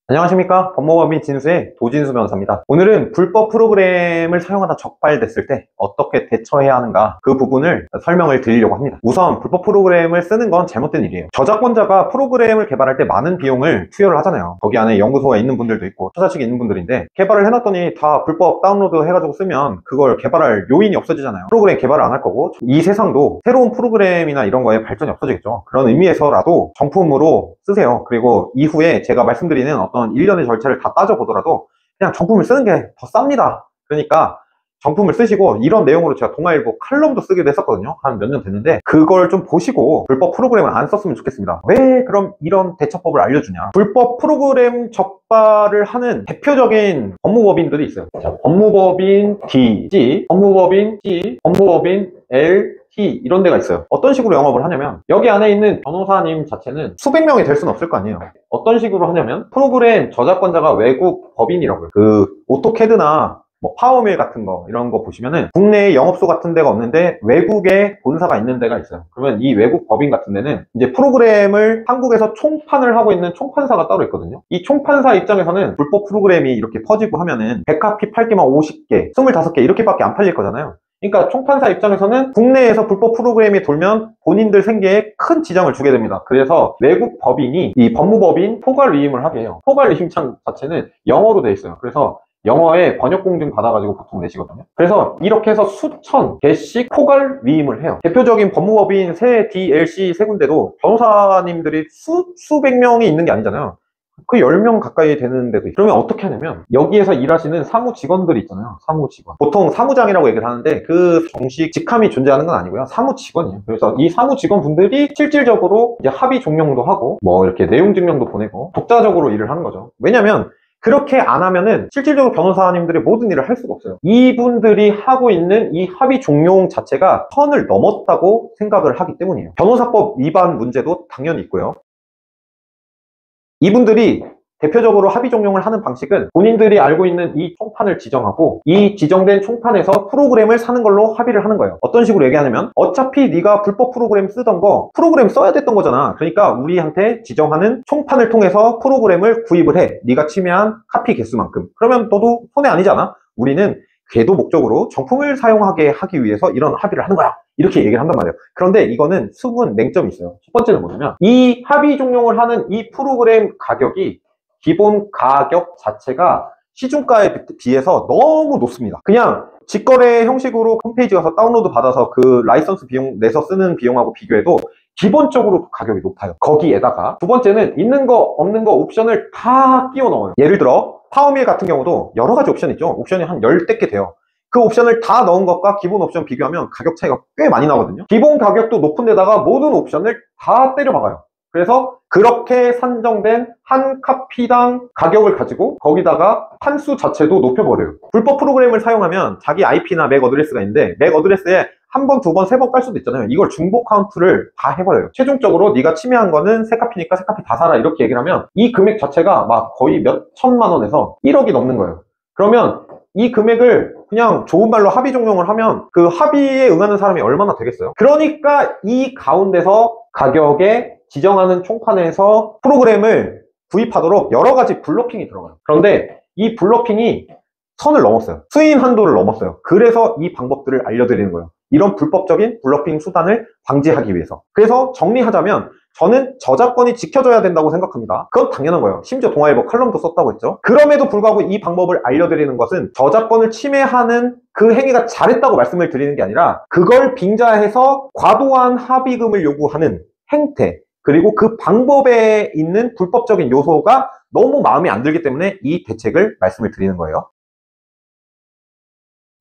안녕하십니까. 법무법인 진수의 도진수 변호사입니다. 오늘은 불법 프로그램을 사용하다 적발됐을 때 어떻게 대처해야 하는가, 그 부분을 설명을 드리려고 합니다. 우선 불법 프로그램을 쓰는 건 잘못된 일이에요. 저작권자가 프로그램을 개발할 때 많은 비용을 투여를 하잖아요. 거기 안에 연구소가 있는 분들도 있고 투자측에 있는 분들인데, 개발을 해놨더니 다 불법 다운로드 해가지고 쓰면 그걸 개발할 요인이 없어지잖아요. 프로그램 개발을 안 할 거고, 이 세상도 새로운 프로그램이나 이런 거에 발전이 없어지겠죠. 그런 의미에서라도 정품으로 쓰세요. 그리고 이후에 제가 말씀드리는 어떤 일련의 절차를 다 따져보더라도 그냥 정품을 쓰는 게 더 쌉니다. 그러니까 정품을 쓰시고, 이런 내용으로 제가 동아일보 칼럼도 쓰기도 했었거든요. 한 몇 년 됐는데, 그걸 좀 보시고 불법 프로그램을 안 썼으면 좋겠습니다. 왜 그럼 이런 대처법을 알려주냐. 불법 프로그램 적발을 하는 대표적인 법무법인들이 있어요. 자, 법무법인 D, G, 법무법인 C, 법무법인 L, T, 이런 데가 있어요. 어떤 식으로 영업을 하냐면, 여기 안에 있는 변호사님 자체는 수백 명이 될 수는 없을 거 아니에요. 어떤 식으로 하냐면, 프로그램 저작권자가 외국 법인이라고요. 그 오토캐드나 뭐 파워밀 같은 거, 이런 거 보시면은 국내에 영업소 같은 데가 없는데 외국에 본사가 있는 데가 있어요. 그러면 이 외국 법인 같은 데는 이제 프로그램을 한국에서 총판을 하고 있는 총판사가 따로 있거든요. 이 총판사 입장에서는 불법 프로그램이 이렇게 퍼지고 하면은 100카피 팔기만 50개, 25개 이렇게밖에 안 팔릴 거잖아요. 그러니까 총판사 입장에서는 국내에서 불법 프로그램이 돌면 본인들 생계에 큰 지장을 주게 됩니다. 그래서 외국 법인이 이 법무법인 포괄위임을 하게 해요. 포괄위임장 자체는 영어로 돼 있어요. 그래서 영어에 번역공증 받아가지고 보통 내시거든요. 그래서 이렇게 해서 수천 개씩 포괄위임을 해요. 대표적인 법무법인 세 DLC 세 군데도 변호사님들이 수백 명이 있는 게 아니잖아요. 그 10명 가까이 되는데도. 그러면 어떻게 하냐면, 여기에서 일하시는 사무 직원들이 있잖아요. 사무 직원. 보통 사무장이라고 얘기를 하는데, 그 정식 직함이 존재하는 건 아니고요. 사무 직원이에요. 그래서 이 사무 직원분들이 실질적으로 이제 합의 종용도 하고, 뭐 이렇게 내용 증명도 보내고, 독자적으로 일을 하는 거죠. 왜냐면 그렇게 안 하면은 실질적으로 변호사님들이 모든 일을 할 수가 없어요. 이분들이 하고 있는 이 합의 종용 자체가 선을 넘었다고 생각을 하기 때문이에요. 변호사법 위반 문제도 당연히 있고요. 이분들이 대표적으로 합의 종용을 하는 방식은, 본인들이 알고 있는 이 총판을 지정하고, 이 지정된 총판에서 프로그램을 사는 걸로 합의를 하는 거예요. 어떤 식으로 얘기하냐면, 어차피 네가 불법 프로그램 쓰던 거 프로그램 써야 됐던 거잖아. 그러니까 우리한테 지정하는 총판을 통해서 프로그램을 구입을 해. 네가 침해한 카피 개수만큼. 그러면 너도 손해 아니잖아. 우리는 궤도 목적으로 정품을 사용하게 하기 위해서 이런 합의를 하는 거야. 이렇게 얘기를 한단 말이에요. 그런데 이거는 숨은 맹점이 있어요. 첫 번째는 뭐냐면, 이 합의 종용을 하는 이 프로그램 가격이, 기본 가격 자체가 시중가에 비해서 너무 높습니다. 그냥 직거래 형식으로 홈페이지 가서 다운로드 받아서 그 라이선스 비용 내서 쓰는 비용하고 비교해도 기본적으로 가격이 높아요. 거기에다가 두 번째는 있는 거 없는 거 옵션을 다 끼워 넣어요. 예를 들어 파워밀 같은 경우도 여러 가지 옵션이 있죠. 옵션이 한 10개 돼요. 그 옵션을 다 넣은 것과 기본 옵션 비교하면 가격 차이가 꽤 많이 나거든요. 기본 가격도 높은 데다가 모든 옵션을 다 때려 박아요. 그래서 그렇게 산정된 한 카피당 가격을 가지고 거기다가 판수 자체도 높여버려요. 불법 프로그램을 사용하면 자기 IP나 맥 어드레스가 있는데, 맥 어드레스에 한 번, 두 번, 세 번 깔 수도 있잖아요. 이걸 중복 카운트를 다 해버려요. 최종적으로 네가 침해한 거는 세 카피니까 세 카피 다 사라, 이렇게 얘기를 하면 이 금액 자체가 막 거의 몇 천만 원에서 1억이 넘는 거예요. 그러면 이 금액을 그냥 좋은 말로 합의 종용을 하면 그 합의에 응하는 사람이 얼마나 되겠어요? 그러니까 이 가운데서 가격에 지정하는 총판에서 프로그램을 구입하도록 여러 가지 블러핑이 들어가요. 그런데 이 블러핑이 선을 넘었어요. 수인 한도를 넘었어요. 그래서 이 방법들을 알려드리는 거예요. 이런 불법적인 블러핑 수단을 방지하기 위해서. 그래서 정리하자면, 저는 저작권이 지켜져야 된다고 생각합니다. 그건 당연한 거예요. 심지어 동아일보 칼럼도 썼다고 했죠. 그럼에도 불구하고 이 방법을 알려드리는 것은 저작권을 침해하는 그 행위가 잘했다고 말씀을 드리는 게 아니라, 그걸 빙자해서 과도한 합의금을 요구하는 행태, 그리고 그 방법에 있는 불법적인 요소가 너무 마음에 안 들기 때문에 이 대책을 말씀을 드리는 거예요.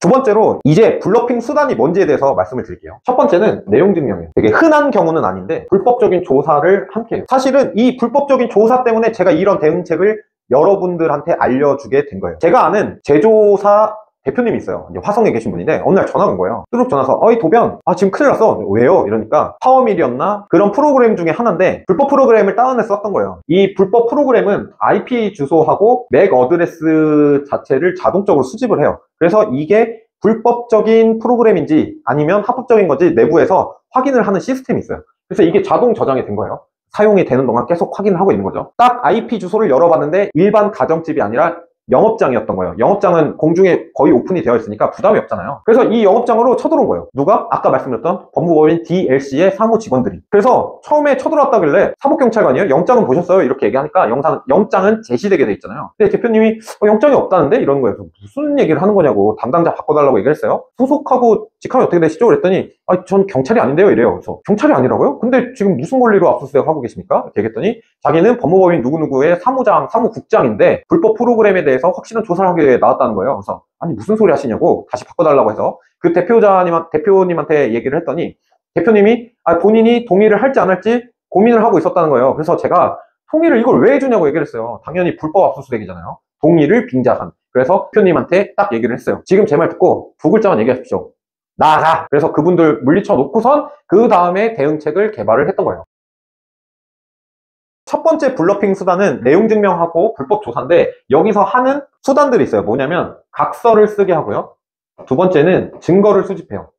두 번째로, 이제 블러핑 수단이 뭔지에 대해서 말씀을 드릴게요. 첫 번째는 내용 증명이에요. 되게 흔한 경우는 아닌데 불법적인 조사를 함께 해요. 사실은 이 불법적인 조사 때문에 제가 이런 대응책을 여러분들한테 알려주게 된 거예요. 제가 아는 제조사 대표님이 있어요. 이제 화성에 계신 분인데, 어느 날 전화가 온 거예요. 뚜룩 전화서, 어이 도변, 지금 큰일 났어. 왜요? 이러니까 파워밀이었나? 그런 프로그램 중에 하나인데 불법 프로그램을 다운해서 썼던 거예요. 이 불법 프로그램은 IP 주소하고 맥 어드레스 자체를 자동적으로 수집을 해요. 그래서 이게 불법적인 프로그램인지 아니면 합법적인 건지 내부에서 확인을 하는 시스템이 있어요. 그래서 이게 자동 저장이 된 거예요. 사용이 되는 동안 계속 확인을 하고 있는 거죠. 딱 IP 주소를 열어봤는데 일반 가정집이 아니라 영업장이었던 거예요. 영업장은 공중에 거의 오픈이 되어 있으니까 부담이 없잖아요. 그래서 이 영업장으로 쳐들어온 거예요. 누가? 아까 말씀드렸던 법무법인 DLC의 사무 직원들이. 그래서 처음에 쳐들어왔다길래 사법경찰관이에요? 영장은 보셨어요? 이렇게 얘기하니까 영장은 제시되게 돼 있잖아요. 근데 대표님이 영장이 없다는데? 이러는 거예요. 무슨 얘기를 하는 거냐고 담당자 바꿔달라고 얘기를 했어요. 소속하고 직함이 어떻게 되시죠? 그랬더니 전 경찰이 아닌데요? 이래요. 그래서 경찰이 아니라고요? 근데 지금 무슨 권리로 압수수색 하고 계십니까? 이렇게 얘기했더니 자기는 법무법인 누구누구의 사무국장인데 불법 프로그램에 대해서 확실한 조사를 하기 위해 나왔다는 거예요. 그래서 아니 무슨 소리 하시냐고 다시 바꿔달라고 해서 그 대표님한테 얘기를 했더니 대표님이 본인이 동의를 할지 안 할지 고민을 하고 있었다는 거예요. 그래서 제가 동의를 이걸 왜 해주냐고 얘기를 했어요. 당연히 불법 압수수색이잖아요. 동의를 빙자한. 그래서 대표님한테 딱 얘기를 했어요. 지금 제 말 듣고 두 글자만 얘기하십시오. 나가! 그래서 그분들 물리쳐 놓고선 그 다음에 대응책을 개발을 했던 거예요. 첫 번째 블러핑 수단은 내용 증명하고 불법 조사인데 여기서 하는 수단들이 있어요. 뭐냐면 각서를 쓰게 하고요. 두 번째는 증거를 수집해요.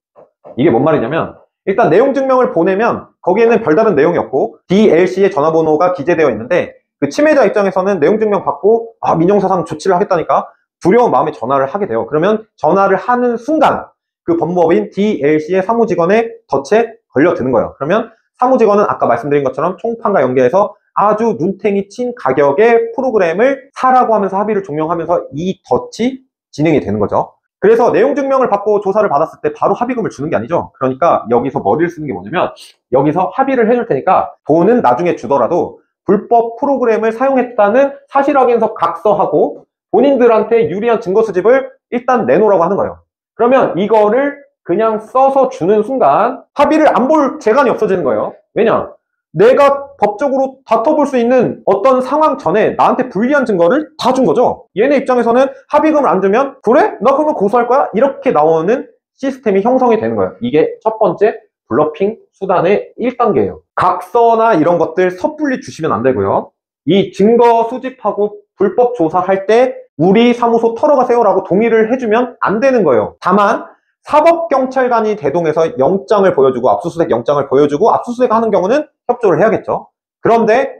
이게 뭔 말이냐면 일단 내용 증명을 보내면 거기에는 별다른 내용이 없고 DLC의 전화번호가 기재되어 있는데 그 침해자 입장에서는 내용 증명 받고 민형사상 조치를 하겠다니까 두려운 마음에 전화를 하게 돼요. 그러면 전화를 하는 순간 그 법무법인 DLC의 사무직원의 덫에 걸려드는 거예요. 그러면 사무직원은 아까 말씀드린 것처럼 총판과 연계해서 아주 눈탱이 친 가격의 프로그램을 사라고 하면서 합의를 종용하면서 이 덫이 진행이 되는 거죠. 그래서 내용 증명을 받고 조사를 받았을 때 바로 합의금을 주는 게 아니죠. 그러니까 여기서 머리를 쓰는 게 뭐냐면 여기서 합의를 해줄 테니까 돈은 나중에 주더라도 불법 프로그램을 사용했다는 사실 확인서 각서하고 본인들한테 유리한 증거 수집을 일단 내놓으라고 하는 거예요. 그러면 이거를 그냥 써서 주는 순간 합의를 안 볼 재간이 없어지는 거예요. 왜냐? 내가 법적으로 다퉈볼 수 있는 어떤 상황 전에 나한테 불리한 증거를 다 준 거죠. 얘네 입장에서는 합의금을 안 주면 그래? 나 그러면 고소할 거야? 이렇게 나오는 시스템이 형성이 되는 거예요. 이게 첫 번째 블러핑 수단의 1단계예요. 각서나 이런 것들 섣불리 주시면 안 되고요. 이 증거 수집하고 불법 조사할 때 우리 사무소 털어가세요라고 동의를 해주면 안 되는 거예요. 다만 사법경찰관이 대동해서 영장을 보여주고 압수수색 영장을 보여주고 압수수색하는 경우는 협조를 해야겠죠. 그런데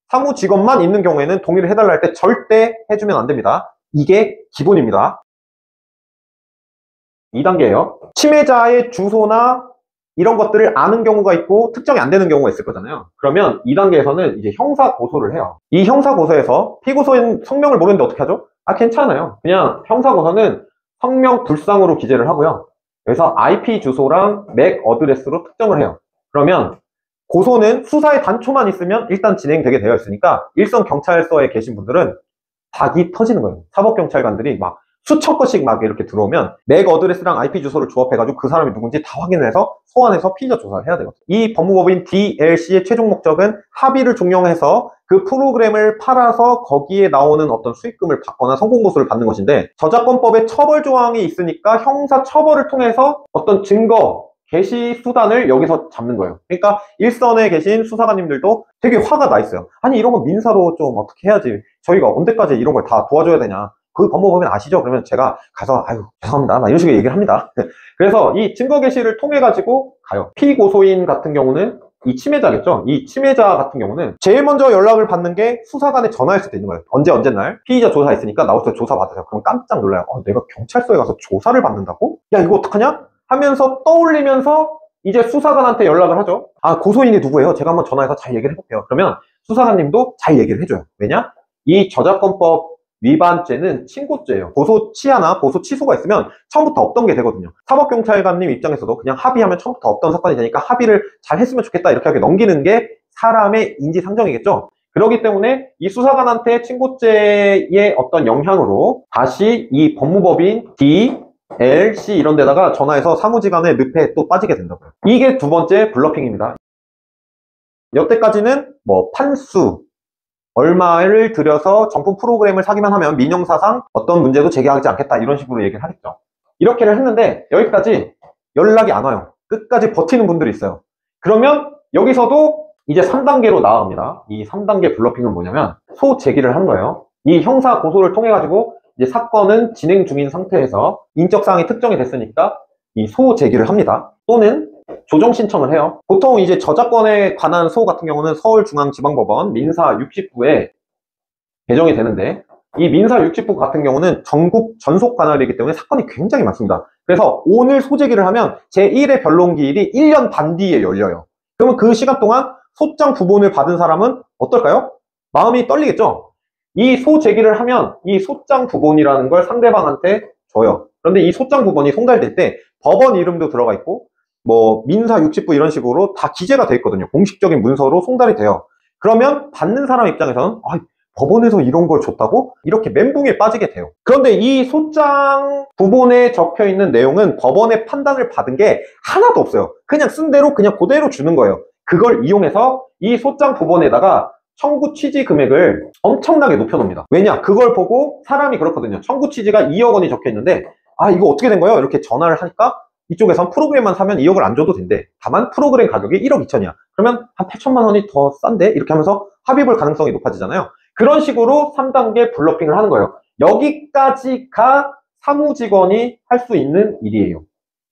사무직원만 있는 경우에는 동의를 해달라 할 때 절대 해주면 안 됩니다. 이게 기본입니다. 2단계예요. 침해자의 주소나 이런 것들을 아는 경우가 있고 특정이 안 되는 경우가 있을 거잖아요. 그러면 2단계에서는 이제 형사 고소를 해요. 이 형사 고소에서 피고소인 성명을 모르는데 어떻게 하죠? 괜찮아요. 그냥 형사 고소는 성명 불상으로 기재를 하고요. 그래서 IP 주소랑 맥 어드레스로 특정을 해요. 그러면 고소는 수사의 단초만 있으면 일단 진행되게 되어 있으니까 일선 경찰서에 계신 분들은 박이 터지는 거예요. 사법경찰관들이 막 수천 건씩 막 이렇게 들어오면 맥 어드레스랑 IP 주소를 조합해가지고 그 사람이 누군지 다 확인해서 소환해서 피의자 조사를 해야 되거든요. 이 법무법인 DLC의 최종 목적은 합의를 종용해서 그 프로그램을 팔아서 거기에 나오는 어떤 수익금을 받거나 성공보수를 받는 것인데 저작권법에 처벌 조항이 있으니까 형사 처벌을 통해서 어떤 증거 게시 수단을 여기서 잡는 거예요. 그러니까 일선에 계신 수사관님들도 되게 화가 나 있어요. 아니 이런 거 민사로 좀 어떻게 해야지 저희가 언제까지 이런 걸 다 도와줘야 되냐. 그 법무법인 아시죠? 그러면 제가 가서 죄송합니다 막 이런 식으로 얘기를 합니다. 그래서 이 증거 게시를 통해 가지고 가요. 피고소인 같은 경우는 이 침해자겠죠. 이 침해자 같은 경우는 제일 먼저 연락을 받는 게 수사관에 전화할 수도 있는 거예요. 언제 날 피의자 조사 있으니까 나와서 조사 받으세요. 그럼 깜짝 놀라요. 내가 경찰서에 가서 조사를 받는다고? 야 이거 어떡하냐? 하면서 떠올리면서 이제 수사관한테 연락을 하죠. 고소인이 누구예요? 제가 한번 전화해서 잘 얘기를 해볼게요. 그러면 수사관님도 잘 얘기를 해줘요. 왜냐? 이 저작권법 위반죄는 친고죄예요. 고소 취하나 고소 취소가 있으면 처음부터 없던 게 되거든요. 사법경찰관님 입장에서도 그냥 합의하면 처음부터 없던 사건이 되니까 합의를 잘 했으면 좋겠다 이렇게 하게 넘기는 게 사람의 인지상정이겠죠. 그렇기 때문에 이 수사관한테 친고죄의 어떤 영향으로 다시 이 법무법인 DLC 이런 데다가 전화해서 사무직안의 늪에 또 빠지게 된다고요. 이게 두 번째 블러핑입니다. 여태까지는 판수 얼마를 들여서 정품 프로그램을 사기만 하면 민형사상 어떤 문제도 제기하지 않겠다 이런 식으로 얘기를 하겠죠. 이렇게를 했는데 여기까지 연락이 안 와요. 끝까지 버티는 분들이 있어요. 그러면 여기서도 이제 3단계로 나아갑니다. 이 3단계 블러핑은 뭐냐면 소제기를 한 거예요. 이 형사 고소를 통해 가지고 이제 사건은 진행 중인 상태에서 인적사항이 특정이 됐으니까 이 소제기를 합니다. 또는 조정 신청을 해요. 보통 이제 저작권에 관한 소 같은 경우는 서울중앙지방법원 민사 60부에 개정이 되는데, 이 민사 60부 같은 경우는 전국 전속 관할이기 때문에 사건이 굉장히 많습니다. 그래서 오늘 소제기를 하면 제1회 변론기일이 1년 반 뒤에 열려요. 그러면 그 시간 동안 소장 부본을 받은 사람은 어떨까요? 마음이 떨리겠죠? 이 소제기를 하면 이 소장 부본이라는 걸 상대방한테 줘요. 그런데 이 소장 부본이 송달될 때 법원 이름도 들어가 있고 뭐 민사 60부 이런 식으로 다 기재가 돼 있거든요. 공식적인 문서로 송달이 돼요. 그러면 받는 사람 입장에서는 법원에서 이런 걸 줬다고? 이렇게 멘붕에 빠지게 돼요. 그런데 이 소장 부본에 적혀 있는 내용은 법원의 판단을 받은 게 하나도 없어요. 그냥 쓴 대로 그냥 그대로 주는 거예요. 그걸 이용해서 이 소장 부본에다가 청구 취지 금액을 엄청나게 높여놓습니다. 왜냐? 그걸 보고 사람이 그렇거든요. 청구 취지가 2억 원이 적혀 있는데 이거 어떻게 된 거예요? 이렇게 전화를 하니까 이쪽에선 프로그램만 사면 2억을 안 줘도 된대. 다만 프로그램 가격이 1억 2천이야. 그러면 한 8천만 원이 더 싼데? 이렇게 하면서 합의 볼 가능성이 높아지잖아요. 그런 식으로 3단계 블러핑을 하는 거예요. 여기까지가 사무직원이 할 수 있는 일이에요.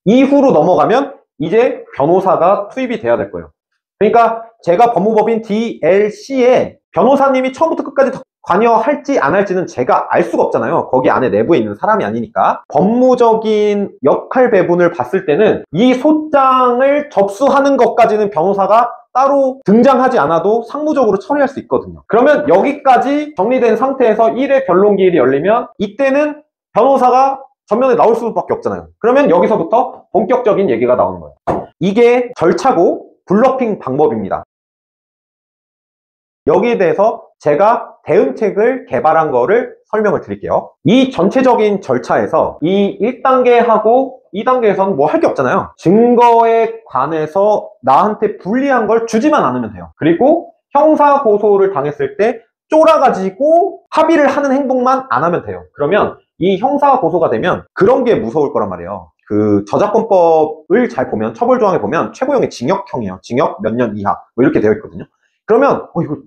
이후로 넘어가면 이제 변호사가 투입이 돼야 될 거예요. 그러니까 제가 법무법인 DLC에 변호사님이 처음부터 끝까지 관여할지 안 할지는 제가 알 수가 없잖아요. 거기 안에 내부에 있는 사람이 아니니까. 법무적인 역할 배분을 봤을 때는 이 소장을 접수하는 것까지는 변호사가 따로 등장하지 않아도 상무적으로 처리할 수 있거든요. 그러면 여기까지 정리된 상태에서 1회 변론기일이 열리면 이때는 변호사가 전면에 나올 수밖에 없잖아요. 그러면 여기서부터 본격적인 얘기가 나오는 거예요. 이게 절차고 블러핑 방법입니다. 여기에 대해서 제가 대응책을 개발한 거를 설명을 드릴게요. 이 전체적인 절차에서 이 1단계하고 2단계에서는 뭐 할 게 없잖아요. 증거에 관해서 나한테 불리한 걸 주지만 않으면 돼요. 그리고 형사고소를 당했을 때 쫄아가지고 합의를 하는 행동만 안 하면 돼요. 그러면 이 형사고소가 되면 그런 게 무서울 거란 말이에요. 그 저작권법을 잘 보면 처벌조항에 보면 최고형이 징역형이에요. 징역 몇 년 이하 뭐 이렇게 되어 있거든요. 그러면 이거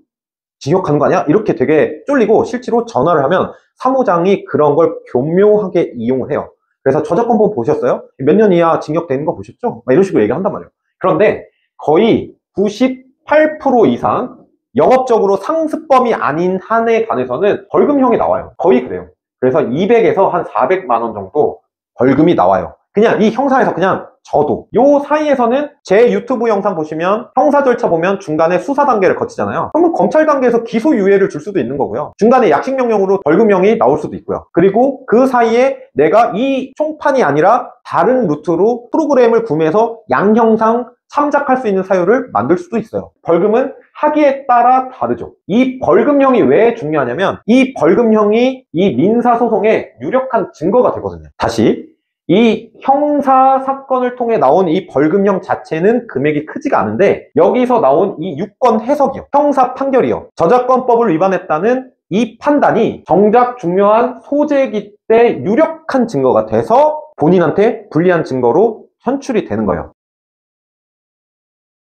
징역하는 거 아니야? 이렇게 되게 쫄리고 실제로 전화를 하면 사무장이 그런 걸 교묘하게 이용을 해요. 그래서 저작권법 보셨어요? 몇 년 이하 징역되는 거 보셨죠? 막 이런 식으로 얘기를 한단 말이에요. 그런데 거의 98% 이상 영업적으로 상습범이 아닌 한에 관해서는 벌금형이 나와요. 거의 그래요. 그래서 200에서 한 400만 원 정도 벌금이 나와요. 그냥 이 형사에서 그냥 저도 요 사이에서는 제 유튜브 영상 보시면 형사 절차 보면 중간에 수사 단계를 거치잖아요. 그러면 검찰 단계에서 기소유예를 줄 수도 있는 거고요. 중간에 약식명령으로 벌금형이 나올 수도 있고요. 그리고 그 사이에 내가 이 총판이 아니라 다른 루트로 프로그램을 구매해서 양형상 참작할 수 있는 사유를 만들 수도 있어요. 벌금은 하기에 따라 다르죠. 이 벌금형이 왜 중요하냐면 이 벌금형이 이 민사소송의 유력한 증거가 되거든요. 다시 이 형사 사건을 통해 나온 이 벌금형 자체는 금액이 크지가 않은데 여기서 나온 이 유권 해석이요. 형사 판결이요. 저작권법을 위반했다는 이 판단이 정작 중요한 소재기 때 유력한 증거가 돼서 본인한테 불리한 증거로 현출이 되는 거예요.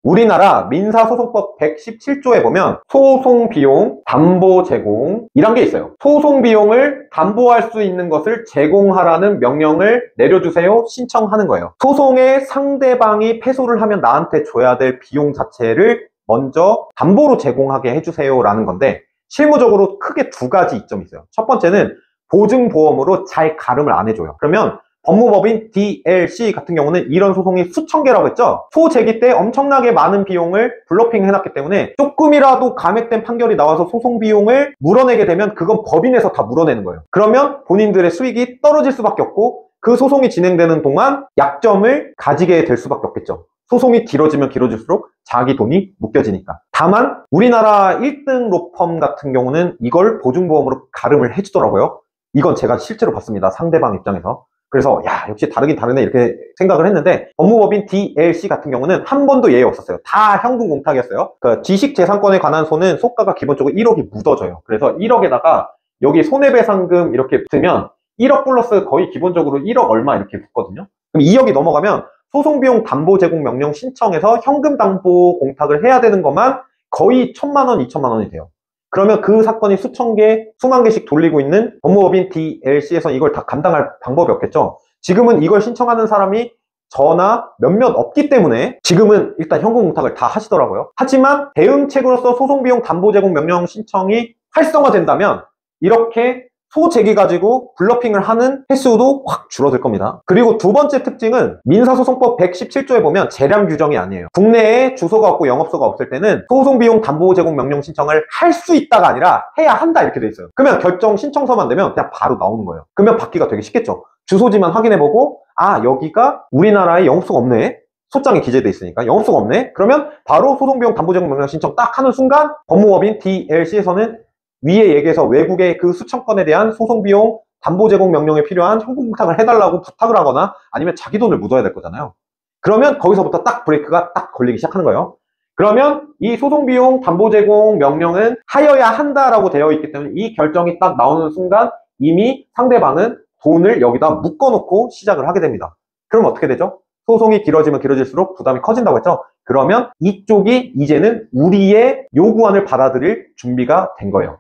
우리나라 민사소송법 117조에 보면 소송비용, 담보 제공 이란 게 있어요. 소송비용을 담보할 수 있는 것을 제공하라는 명령을 내려주세요 신청하는 거예요. 소송의 상대방이 패소를 하면 나한테 줘야 될 비용 자체를 먼저 담보로 제공하게 해주세요 라는 건데 실무적으로 크게 두 가지 이점이 있어요. 첫 번째는 보증보험으로 잘 가름을 안 해줘요. 그러면 법무법인 DLC 같은 경우는 이런 소송이 수천 개라고 했죠. 소제기 때 엄청나게 많은 비용을 블러핑 해놨기 때문에 조금이라도 감액된 판결이 나와서 소송 비용을 물어내게 되면 그건 법인에서 다 물어내는 거예요. 그러면 본인들의 수익이 떨어질 수밖에 없고 그 소송이 진행되는 동안 약점을 가지게 될 수밖에 없겠죠. 소송이 길어지면 길어질수록 자기 돈이 묶여지니까. 다만 우리나라 1등 로펌 같은 경우는 이걸 보증보험으로 가름을 해주더라고요. 이건 제가 실제로 봤습니다. 상대방 입장에서. 그래서 역시 다르긴 다르네 이렇게 생각을 했는데 법무법인 DLC 같은 경우는 한 번도 예외 없었어요. 다 현금 공탁이었어요. 그 지식재산권에 관한 소는 소가가 기본적으로 1억이 묻어져요. 그래서 1억에다가 여기 손해배상금 이렇게 붙으면 1억 플러스 거의 기본적으로 1억 얼마 이렇게 붙거든요. 그럼 2억이 넘어가면 소송비용 담보 제공 명령 신청해서 현금 담보 공탁을 해야 되는 것만 거의 1,000만 원, 2,000만 원이 돼요. 그러면 그 사건이 수천 개, 수만 개씩 돌리고 있는 법무법인 DLC에서 이걸 다 감당할 방법이 없겠죠. 지금은 이걸 신청하는 사람이 저나 몇몇 없기 때문에 지금은 일단 현금 공탁을 다 하시더라고요. 하지만 대응책으로서 소송비용 담보 제공 명령 신청이 활성화된다면 이렇게 소재기 가지고 블러핑을 하는 횟수도 확 줄어들 겁니다. 그리고 두 번째 특징은 민사소송법 117조에 보면 재량 규정이 아니에요. 국내에 주소가 없고 영업소가 없을 때는 소송비용 담보 제공 명령 신청을 할 수 있다가 아니라 해야 한다 이렇게 돼 있어요. 그러면 결정 신청서만 되면 그냥 바로 나오는 거예요. 그러면 받기가 되게 쉽겠죠. 주소지만 확인해보고 아 여기가 우리나라에 영업소가 없네, 소장에 기재돼 있으니까 영업소가 없네, 그러면 바로 소송비용 담보 제공 명령 신청 딱 하는 순간 법무법인 DLC에서는 위에 얘기해서 외국의 그 수천 건에 대한 소송비용 담보 제공 명령에 필요한 현금 공탁을 해달라고 부탁을 하거나 아니면 자기 돈을 묻어야 될 거잖아요. 그러면 거기서부터 딱 브레이크가 딱 걸리기 시작하는 거예요. 그러면 이 소송비용 담보 제공 명령은 하여야 한다라고 되어 있기 때문에 이 결정이 딱 나오는 순간 이미 상대방은 돈을 여기다 묶어놓고 시작을 하게 됩니다. 그럼 어떻게 되죠? 소송이 길어지면 길어질수록 부담이 커진다고 했죠? 그러면 이쪽이 이제는 우리의 요구안을 받아들일 준비가 된 거예요.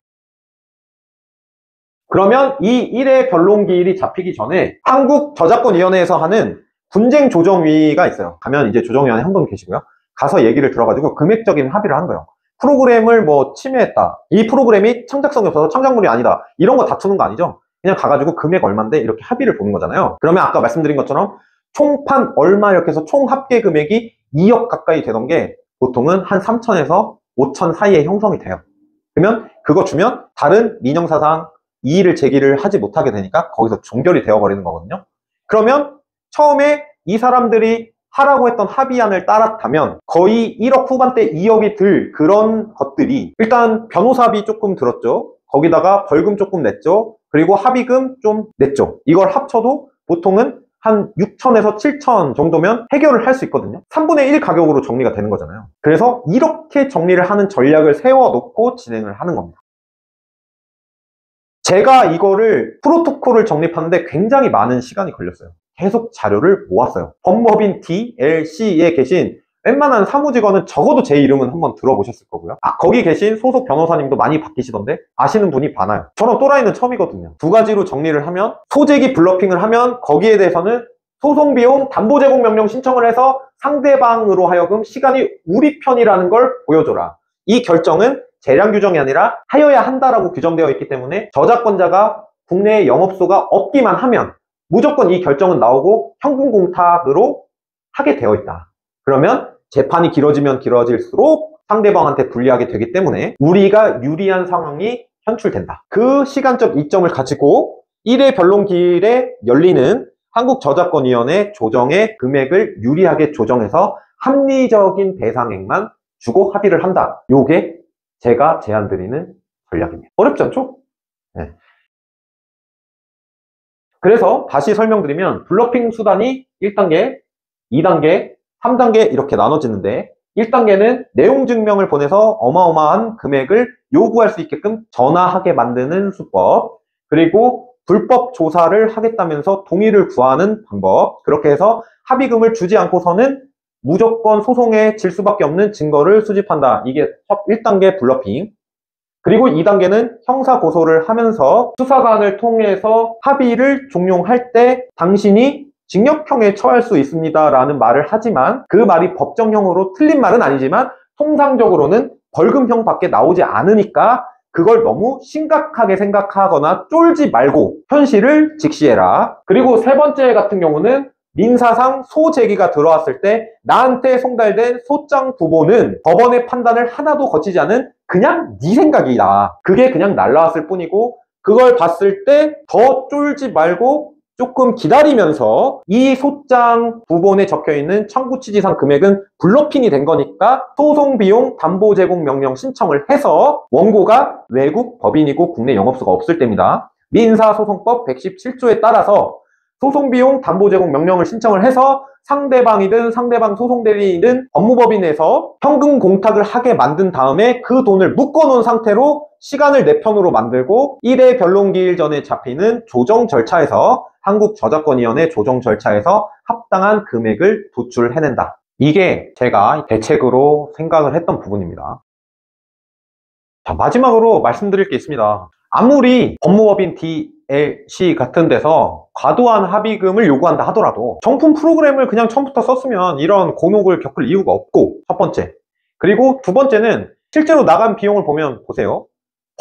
그러면 이 1회 변론기일이 잡히기 전에 한국저작권위원회에서 하는 분쟁조정위가 있어요. 가면 이제 조정위원회 한 분 계시고요. 가서 얘기를 들어가지고 금액적인 합의를 하는 거예요. 프로그램을 뭐 침해했다, 이 프로그램이 창작성이 없어서 창작물이 아니다, 이런 거 다투는 거 아니죠. 그냥 가가지고 금액 얼마인데 이렇게 합의를 보는 거잖아요. 그러면 아까 말씀드린 것처럼 총판 얼마 이렇게 해서 총 합계 금액이 2억 가까이 되던 게 보통은 한 3천에서 5천 사이에 형성이 돼요. 그러면 그거 주면 다른 민형사상 이의를 제기를 하지 못하게 되니까 거기서 종결이 되어버리는 거거든요. 그러면 처음에 이 사람들이 하라고 했던 합의안을 따랐다면 거의 1억 후반대 2억이 들 그런 것들이 일단 변호사비 조금 들었죠. 거기다가 벌금 조금 냈죠. 그리고 합의금 좀 냈죠. 이걸 합쳐도 보통은 한 6천에서 7천 정도면 해결을 할 수 있거든요. 3분의 1 가격으로 정리가 되는 거잖아요. 그래서 이렇게 정리를 하는 전략을 세워놓고 진행을 하는 겁니다. 제가 이거를 프로토콜을 정립하는데 굉장히 많은 시간이 걸렸어요. 계속 자료를 모았어요. 법무법인 DLC에 계신 웬만한 사무직원은 적어도 제 이름은 한번 들어보셨을 거고요. 거기 계신 소속 변호사님도 많이 바뀌시던데 아시는 분이 많아요. 저는 또라이는 처음이거든요. 두 가지로 정리를 하면 소재기 블러핑을 하면 거기에 대해서는 소송비용 담보 제공 명령 신청을 해서 상대방으로 하여금 시간이 우리 편이라는 걸 보여줘라. 이 결정은 재량 규정이 아니라 하여야 한다라고 규정되어 있기 때문에 저작권자가 국내에 영업소가 없기만 하면 무조건 이 결정은 나오고 현금 공탁으로 하게 되어 있다. 그러면 재판이 길어지면 길어질수록 상대방한테 불리하게 되기 때문에 우리가 유리한 상황이 현출된다. 그 시간적 이점을 가지고 1회 변론기일에 열리는 한국저작권위원회 조정의 금액을 유리하게 조정해서 합리적인 배상액만 주고 합의를 한다. 요게 제가 제안드리는 전략입니다. 어렵지 않죠? 네. 그래서 다시 설명드리면 블러핑 수단이 1단계, 2단계, 3단계 이렇게 나눠지는데 1단계는 내용 증명을 보내서 어마어마한 금액을 요구할 수 있게끔 전화하게 만드는 수법, 그리고 불법 조사를 하겠다면서 동의를 구하는 방법, 그렇게 해서 합의금을 주지 않고서는 무조건 소송에 질 수밖에 없는 증거를 수집한다. 이게 1단계 블러핑. 그리고 2단계는 형사고소를 하면서 수사관을 통해서 합의를 종용할 때 당신이 징역형에 처할 수 있습니다 라는 말을 하지만 그 말이 법정형으로 틀린 말은 아니지만 통상적으로는 벌금형 밖에 나오지 않으니까 그걸 너무 심각하게 생각하거나 쫄지 말고 현실을 직시해라. 그리고 세 번째 같은 경우는 민사상 소제기가 들어왔을 때 나한테 송달된 소장 부보는 법원의 판단을 하나도 거치지 않은 그냥 네 생각이다. 그게 그냥 날라왔을 뿐이고 그걸 봤을 때 더 쫄지 말고 조금 기다리면서 이 소장 부본에 적혀있는 청구취지상 금액은 블러핑이 된 거니까 소송비용 담보 제공 명령 신청을 해서 원고가 외국 법인이고 국내 영업소가 없을 때입니다. 민사소송법 117조에 따라서 소송비용 담보 제공 명령을 신청을 해서 상대방이든 상대방 소송대리인이든 법무법인에서 현금 공탁을 하게 만든 다음에 그 돈을 묶어놓은 상태로 시간을 내 편으로 만들고 1회 변론기일 전에 잡히는 조정 절차에서 한국저작권위원회 조정 절차에서 합당한 금액을 도출해낸다. 이게 제가 대책으로 생각을 했던 부분입니다. 자, 마지막으로 말씀드릴 게 있습니다. 아무리 법무법인 DLC 같은 데서 과도한 합의금을 요구한다 하더라도 정품 프로그램을 그냥 처음부터 썼으면 이런 곤혹을 겪을 이유가 없고, 첫 번째. 그리고 두 번째는 실제로 나간 비용을 보면 보세요.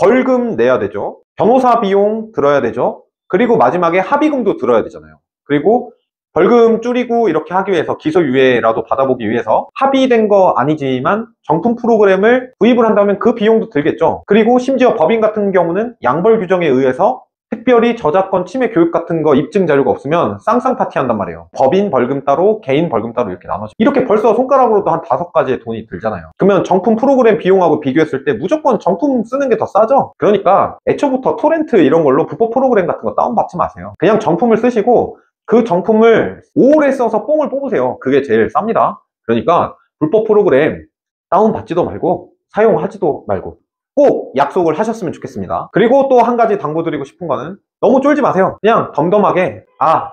벌금 내야 되죠. 변호사 비용 들어야 되죠. 그리고 마지막에 합의금도 들어야 되잖아요. 그리고 벌금 줄이고 이렇게 하기 위해서 기소유예라도 받아보기 위해서 합의된 거 아니지만 정품 프로그램을 구입을 한다면 그 비용도 들겠죠. 그리고 심지어 법인 같은 경우는 양벌 규정에 의해서 특별히 저작권 침해 교육 같은 거 입증 자료가 없으면 쌍쌍파티 한단 말이에요. 법인 벌금 따로 개인 벌금 따로 이렇게 나눠져. 이렇게 벌써 손가락으로도 한 5가지의 돈이 들잖아요. 그러면 정품 프로그램 비용하고 비교했을 때 무조건 정품 쓰는 게 더 싸죠. 그러니까 애초부터 토렌트 이런 걸로 불법 프로그램 같은 거 다운받지 마세요. 그냥 정품을 쓰시고 그 정품을 오래 써서 뽕을 뽑으세요. 그게 제일 쌉니다. 그러니까 불법 프로그램 다운받지도 말고 사용하지도 말고 꼭 약속을 하셨으면 좋겠습니다. 그리고 또 한 가지 당부드리고 싶은 거는 너무 쫄지 마세요. 그냥 덤덤하게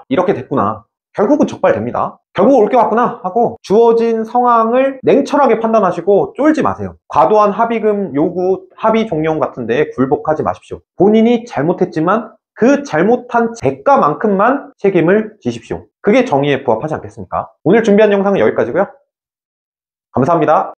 이렇게 됐구나, 결국은 적발됩니다, 결국 올 게 왔구나 하고 주어진 상황을 냉철하게 판단하시고 쫄지 마세요. 과도한 합의금 요구, 합의 종용 같은 데에 굴복하지 마십시오. 본인이 잘못했지만 그 잘못한 대가만큼만 책임을 지십시오. 그게 정의에 부합하지 않겠습니까? 오늘 준비한 영상은 여기까지고요. 감사합니다.